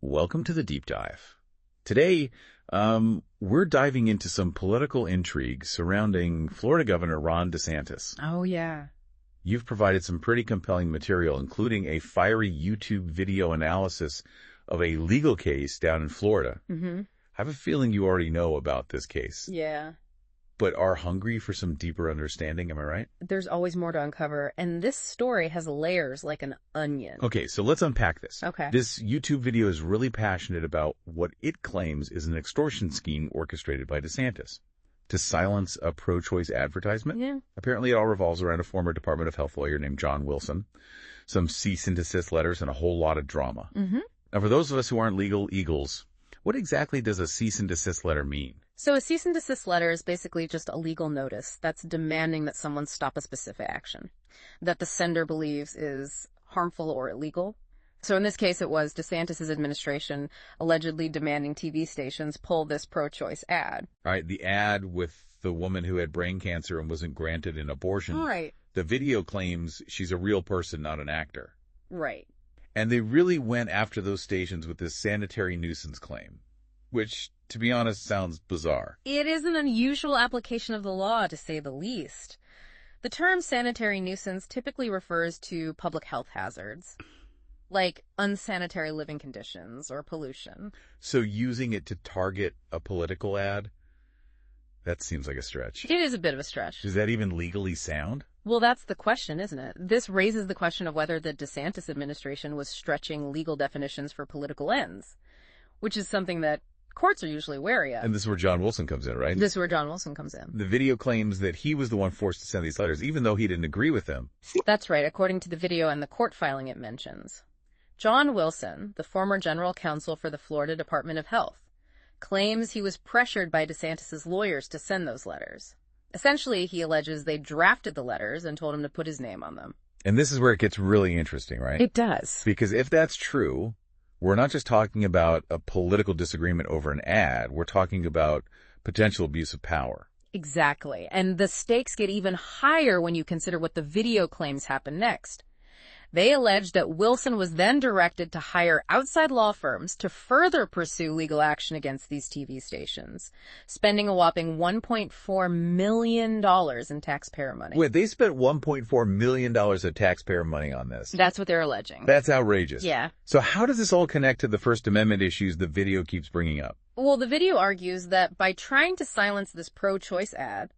Welcome to the Deep Dive. Today, we're diving into some political intrigue surrounding Florida Governor Ron DeSantis. Oh, yeah. You've provided some pretty compelling material, including a fiery YouTube video analysis of a legal case down in Florida. Mm-hmm. I have a feeling you already know about this case. Yeah. But are hungry for some deeper understanding, am I right? There's always more to uncover, and this story has layers like an onion. Okay, so let's unpack this. Okay. This YouTube video is really passionate about what it claims is an extortion scheme orchestrated by DeSantis to silence a pro-choice advertisement. Yeah. Apparently it all revolves around a former Department of Health lawyer named John Wilson, some cease and desist letters, and a whole lot of drama. Mm-hmm. Now, for those of us who aren't legal eagles, what exactly does a cease and desist letter mean? So a cease and desist letter is basically just a legal notice that's demanding that someone stop a specific action that the sender believes is harmful or illegal. So in this case, it was DeSantis' administration allegedly demanding TV stations pull this pro-choice ad. All right, the ad with the woman who had brain cancer and wasn't granted an abortion. Right. The video claims she's a real person, not an actor. Right. And they really went after those stations with this sanitary nuisance claim, which, to be honest, sounds bizarre. It is an unusual application of the law, to say the least. The term sanitary nuisance typically refers to public health hazards, like unsanitary living conditions or pollution. So using it to target a political ad? That seems like a stretch. It is a bit of a stretch. Is that even legally sound? Well, that's the question, isn't it? This raises the question of whether the DeSantis administration was stretching legal definitions for political ends, which is something that courts are usually wary of. And this is where John Wilson comes in, right? This is where John Wilson comes in. The video claims that he was the one forced to send these letters, even though he didn't agree with them. That's right, according to the video and the court filing it mentions. John Wilson, the former general counsel for the Florida Department of Health, claims he was pressured by DeSantis' lawyers to send those letters. Essentially, he alleges they drafted the letters and told him to put his name on them. And this is where it gets really interesting, right? It does. Because if that's true, we're not just talking about a political disagreement over an ad. We're talking about potential abuse of power. Exactly. And the stakes get even higher when you consider what the video claims happened next. They allege that Wilson was then directed to hire outside law firms to further pursue legal action against these TV stations, spending a whopping $1.4 million in taxpayer money. Wait, they spent $1.4 million of taxpayer money on this. That's what they're alleging. That's outrageous. Yeah. So how does this all connect to the First Amendment issues the video keeps bringing up? Well, the video argues that by trying to silence this pro-choice ad,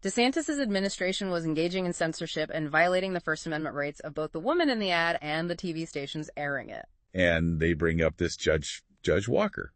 DeSantis' administration was engaging in censorship and violating the First Amendment rights of both the woman in the ad and the TV stations airing it. And they bring up this Judge Walker,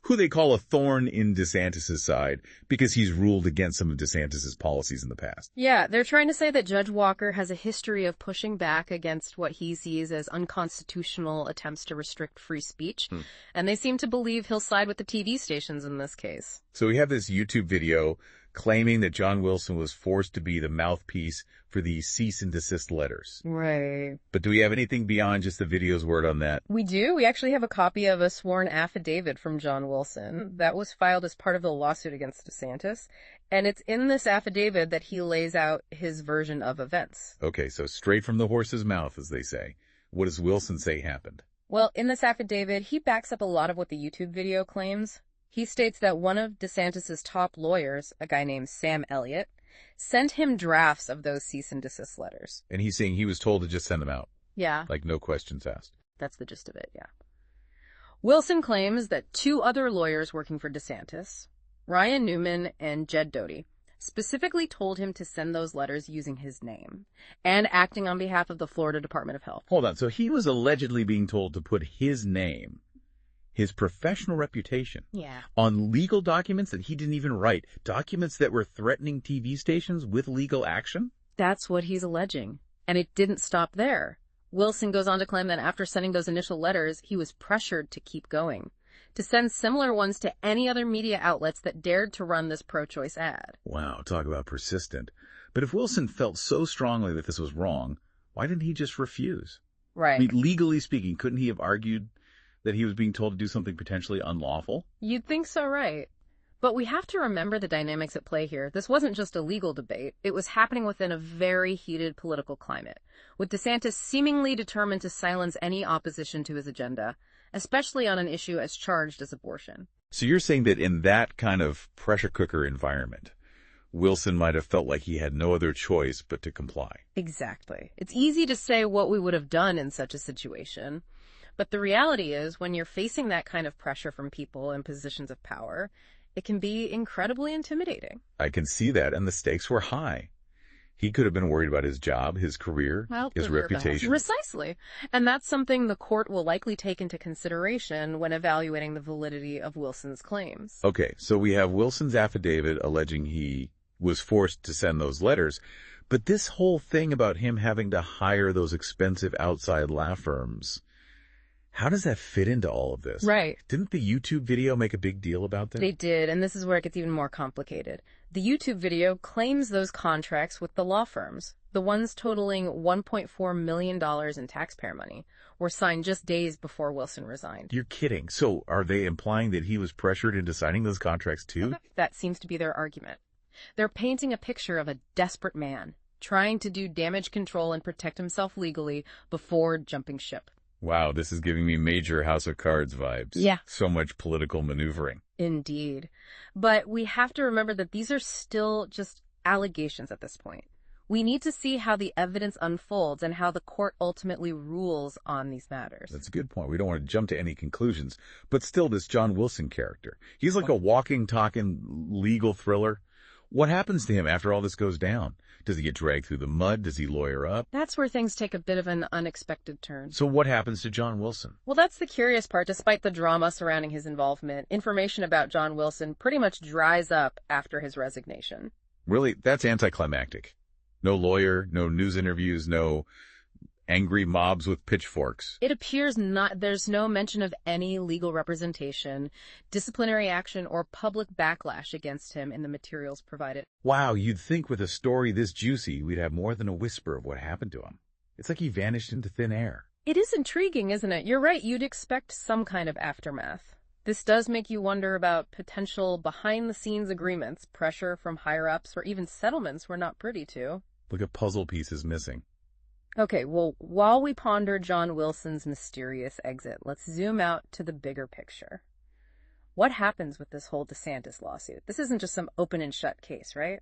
who they call a thorn in DeSantis' side because he's ruled against some of DeSantis' policies in the past. Yeah, they're trying to say that Judge Walker has a history of pushing back against what he sees as unconstitutional attempts to restrict free speech, and they seem to believe he'll side with the TV stations in this case. So we have this YouTube video claiming that John Wilson was forced to be the mouthpiece for these cease and desist letters. Right. But do we have anything beyond just the video's word on that? We do. We actually have a copy of a sworn affidavit from John Wilson that was filed as part of the lawsuit against DeSantis. And it's in this affidavit that he lays out his version of events. Okay, so straight from the horse's mouth, as they say. What does Wilson say happened? Well, in this affidavit, he backs up a lot of what the YouTube video claims. He states that one of DeSantis' top lawyers, a guy named Sam Elliott, sent him drafts of those cease and desist letters. And he's saying he was told to just send them out. Yeah. Like no questions asked. That's the gist of it, yeah. Wilson claims that two other lawyers working for DeSantis, Ryan Newman and Jed Doty, specifically told him to send those letters using his name and acting on behalf of the Florida Department of Health. Hold on. So he was allegedly being told to put his name, his professional reputation, on legal documents that he didn't even write, documents that were threatening TV stations with legal action? That's what he's alleging. And it didn't stop there. Wilson goes on to claim that after sending those initial letters, he was pressured to keep going, to send similar ones to any other media outlets that dared to run this pro-choice ad. Wow, talk about persistent. But if Wilson felt so strongly that this was wrong, why didn't he just refuse? Right. I mean, legally speaking, couldn't he have argued that he was being told to do something potentially unlawful? You'd think so, right? But we have to remember the dynamics at play here. This wasn't just a legal debate. It was happening within a very heated political climate, with DeSantis seemingly determined to silence any opposition to his agenda, especially on an issue as charged as abortion. So you're saying that in that kind of pressure cooker environment, Wilson might have felt like he had no other choice but to comply. Exactly. It's easy to say what we would have done in such a situation, but the reality is when you're facing that kind of pressure from people in positions of power, it can be incredibly intimidating. I can see that, and the stakes were high. He could have been worried about his job, his career, his reputation. Precisely. And that's something the court will likely take into consideration when evaluating the validity of Wilson's claims. Okay, so we have Wilson's affidavit alleging he was forced to send those letters, but this whole thing about him having to hire those expensive outside law firms, how does that fit into all of this? Right. Didn't the YouTube video make a big deal about that? They did, and this is where it gets even more complicated. The YouTube video claims those contracts with the law firms, the ones totaling $1.4 million in taxpayer money, were signed just days before Wilson resigned. You're kidding. So are they implying that he was pressured into signing those contracts too? That seems to be their argument. They're painting a picture of a desperate man, trying to do damage control and protect himself legally before jumping ship. Wow, this is giving me major House of Cards vibes. Yeah. So much political maneuvering. Indeed. But we have to remember that these are still just allegations at this point. We need to see how the evidence unfolds and how the court ultimately rules on these matters. That's a good point. We don't want to jump to any conclusions. But still, this John Wilson character, he's like a walking, talking legal thriller. What happens to him after all this goes down? Does he get dragged through the mud? Does he lawyer up? That's where things take a bit of an unexpected turn. So what happens to John Wilson? Well, that's the curious part. Despite the drama surrounding his involvement, information about John Wilson pretty much dries up after his resignation. Really? That's anticlimactic. No lawyer, no news interviews, no angry mobs with pitchforks. It appears there's no mention of any legal representation, disciplinary action, or public backlash against him in the materials provided. Wow, you'd think with a story this juicy, we'd have more than a whisper of what happened to him. It's like he vanished into thin air. It is intriguing, isn't it? You're right, you'd expect some kind of aftermath. This does make you wonder about potential behind-the-scenes agreements, pressure from higher-ups, or even settlements we're not privy to. Like a puzzle piece is missing. Okay, well, while we ponder John Wilson's mysterious exit, let's zoom out to the bigger picture. What happens with this whole DeSantis lawsuit? This isn't just some open and shut case, right?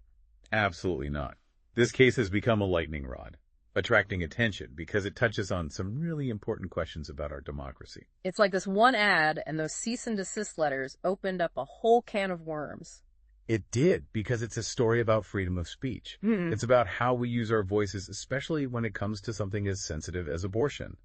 Absolutely not. This case has become a lightning rod, attracting attention because it touches on some really important questions about our democracy. It's like this one ad and those cease and desist letters opened up a whole can of worms. It did, because it's a story about freedom of speech. Mm-hmm. It's about how we use our voices, especially when it comes to something as sensitive as abortion.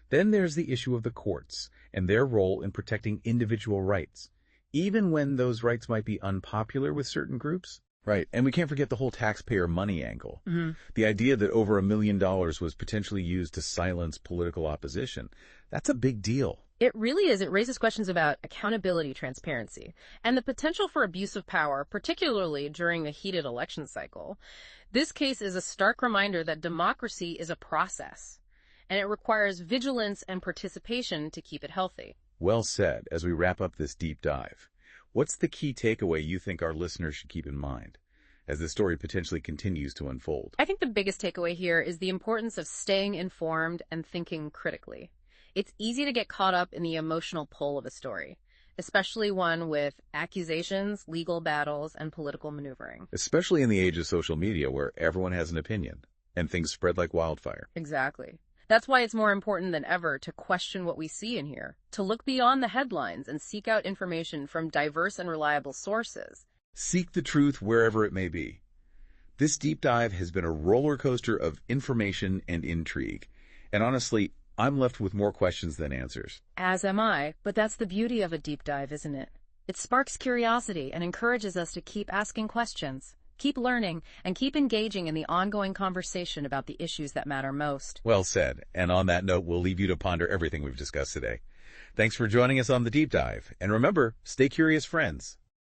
Then there's the issue of the courts and their role in protecting individual rights, even when those rights might be unpopular with certain groups. Right, and we can't forget the whole taxpayer money angle. Mm-hmm. The idea that over $1 million was potentially used to silence political opposition. That's a big deal. It really is. It raises questions about accountability, transparency, and the potential for abuse of power, particularly during a heated election cycle. This case is a stark reminder that democracy is a process, and it requires vigilance and participation to keep it healthy. Well said. As we wrap up this deep dive, what's the key takeaway you think our listeners should keep in mind as the story potentially continues to unfold? I think the biggest takeaway here is the importance of staying informed and thinking critically. It's easy to get caught up in the emotional pull of a story, especially one with accusations, legal battles, and political maneuvering. Especially in the age of social media where everyone has an opinion and things spread like wildfire. Exactly. That's why it's more important than ever to question what we see and hear, to look beyond the headlines and seek out information from diverse and reliable sources. Seek the truth wherever it may be. This deep dive has been a roller coaster of information and intrigue. And honestly, I'm left with more questions than answers. As am I, but that's the beauty of a deep dive, isn't it? It sparks curiosity and encourages us to keep asking questions, keep learning, and keep engaging in the ongoing conversation about the issues that matter most. Well said. And on that note, we'll leave you to ponder everything we've discussed today. Thanks for joining us on the deep dive. And remember, stay curious, friends.